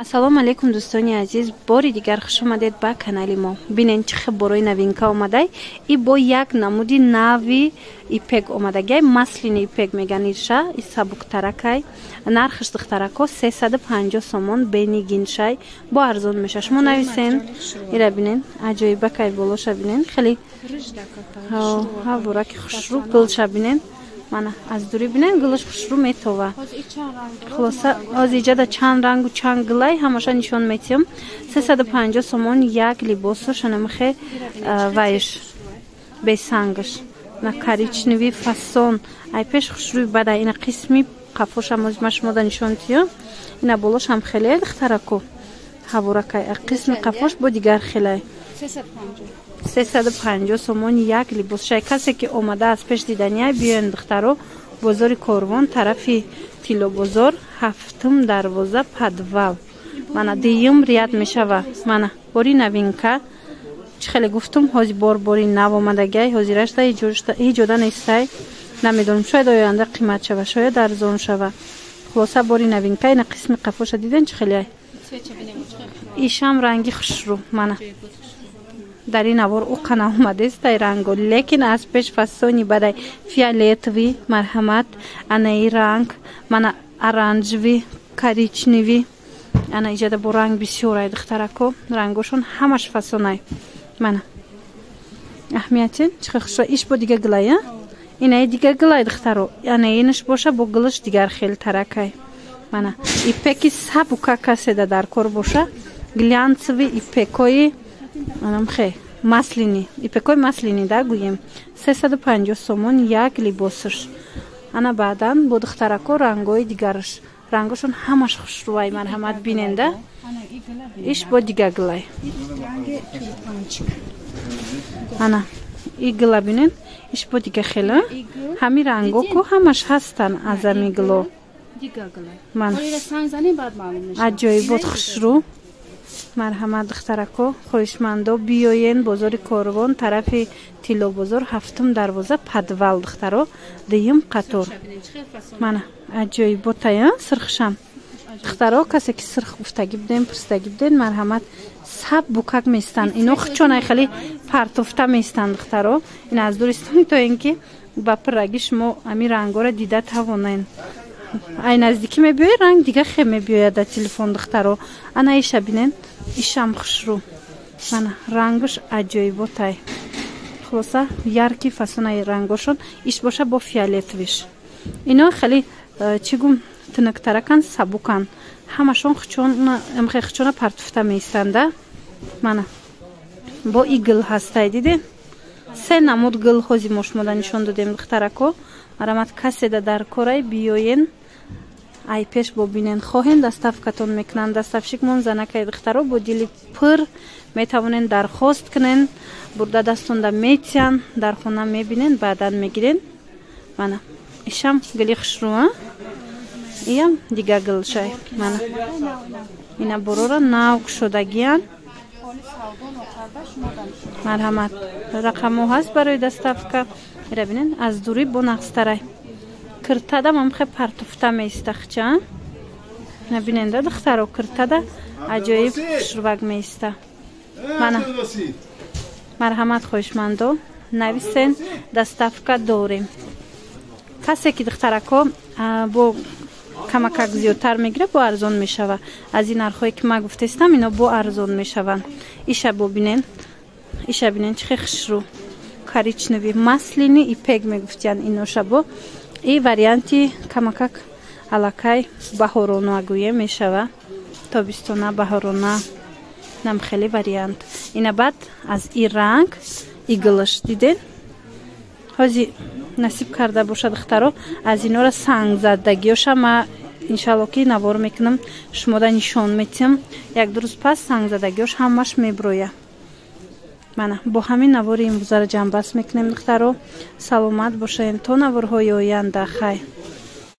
Ассалому алейкум дӯстони азиз, бори дигар хуш омадед ба канали мо. Бинен чӣ хаборои новинка омадай. И бо як намуди нави ипек омадагай, маслини ипек меган иша, и сабуктаракай. Нархиш духтарако 350 сомон бени гиншай, бо арзон меша. Шумо нависен. Ира бинен, аҷоибакай болоша бинен. Хеле ҳавораки хушрӯ гулша бинен. Мана аз дури бинен гулаш хушрӯ метова. Хулоса аз иҷада чанд рангу чанд гулай ҳамаша нишон метиҳам. 350 сомон як либосо шанамахе вайш бесангаш. На коричневый фасон. Ай пеш хушрӯи бада ина қисми қафоша машмода нишон тиё. Ина болош ҳам хеле духтарако. Ҳаворакай қисми қафош бо дигар хелай. 350 сомон як либос. Шай касе ки омада аз пеш диданиай биёен духтаро бозори Корвон тарафи Тило бозор 7 дарвоза подвал. Мана диюм рият мешава. Мана бори новинка. Чӣ хеле гуфтум ҳози бори нав омадагай ҳозирашта ҳиҷода нестай. Намедонам шояд оянда қимат шава, шояд арзон шава. Хулоса бори новинка ина қисми қафоша диден чӣ хеле ай. Ишам ранги хушрӯ. Мана дар ин авор уқана омадест ай ранго, лекин аз пеш фасони бадай фиолетови марҳамат, анаи ранг, мана оранжеви, коричневи, ана иҷада бо ранг бисёр ай духтарако, рангошон ҳамаш фасонай. Мана аҳамиятин чихе хуша иш бо дига гилай, а? Инаи дига гилай духтаро, ана инаш боша бо гилаш дигар хел таракай. Мана ипеки сабука каседа дар кор боша, глянцеви ипекои анам хе маслини ипекой маслини да гӯем 350 сомон як либосаш. Ана баъдан бо духтарако рангои дигараш рангошон ҳамаш хушрӯай марҳамат биненда иш бо дига гилай. Ана и гила бинен иш бо дига хела ҳами ранго ко ҳамаш ҳастан аз ами гило. Ман аҷоибот хушрӯ марҳамат духтарако хоҳишмандо биёен бозори Корвон тарафи Тило бозор 7 дарвоза подвал духтаро дуюм қатор. Мана аҷоиботая сирхшам духтаро касе ки сирх гуфтагӣ биден пурсидагӣ биден марҳамат саб букак меистанд ино хичонай хеле партофта меистанд духтаро. ина аз дуристони то ин ки ба пирраги шумо ами рангора дида тавонен. Ай наздикӣ мебиёи ранг дига хе мебиёяд дар телефон духтаро. Ана иша бинен ишам хушрӯ. Мана рангош аҷоиботай. Хулоса ярки фасонаи рангошон иш боша бо фиолетовиш. Ино хеле чӣ гум тинуктаракан сабукан. Ҳамашон хичона партуфта меистанда. Мана бо и гил ҳастай диден. Се намуд гил ҳози мо шумода нишон додем духтарако. Марамат каседа дар корай биёен ай пеш бо бинен хоҳен доставкатон мекунанд. Доставщикмон занакай духтаро бо дили пир метавонен дархост кунен, бурда дастонда метиҳан, дар хона мебинен, баъдан мегирен. Мана ишам гили хушрӯ, иям дига гилшай. Мана ина борора нав кушодагиян. Марҳамат рақамо ҳаст барои доставка. ира бинен аз дури бо нақстарай киртада мамхе партуфта меиста хча набиненда духтаро киртада аҷоиб хушрӯвак меиста. Мана марҳамат хоҳишмандо нависен доставка дорем. касе ки духтарако бо камакак зиёдтар мегира бо арзон мешава. аз ин нархҳое ки ма гуфтестам ино бо арзон мешаванд. иша бо бинен иша бинен чихе хушрӯ коричневи маслини ипек мегуфтиян иноша бо и варианти камакак алакай баҳорона гӯем мешава тобистона баҳорона нам хеле вариант. ина баъд аз и ранг и гилаш диден ҳози насиб карда боша духтаро аз инора сангзадагиёша ма иншалло ки навор мекунам шумода нишон метиҳам. як ду рӯз пас сангзадагиёш ҳамаш меброя. Мана бо ҳамин навори имрӯзара ҷамъбаст мекунем духтаро. Саломат бошед то наворҳои оянда. хай.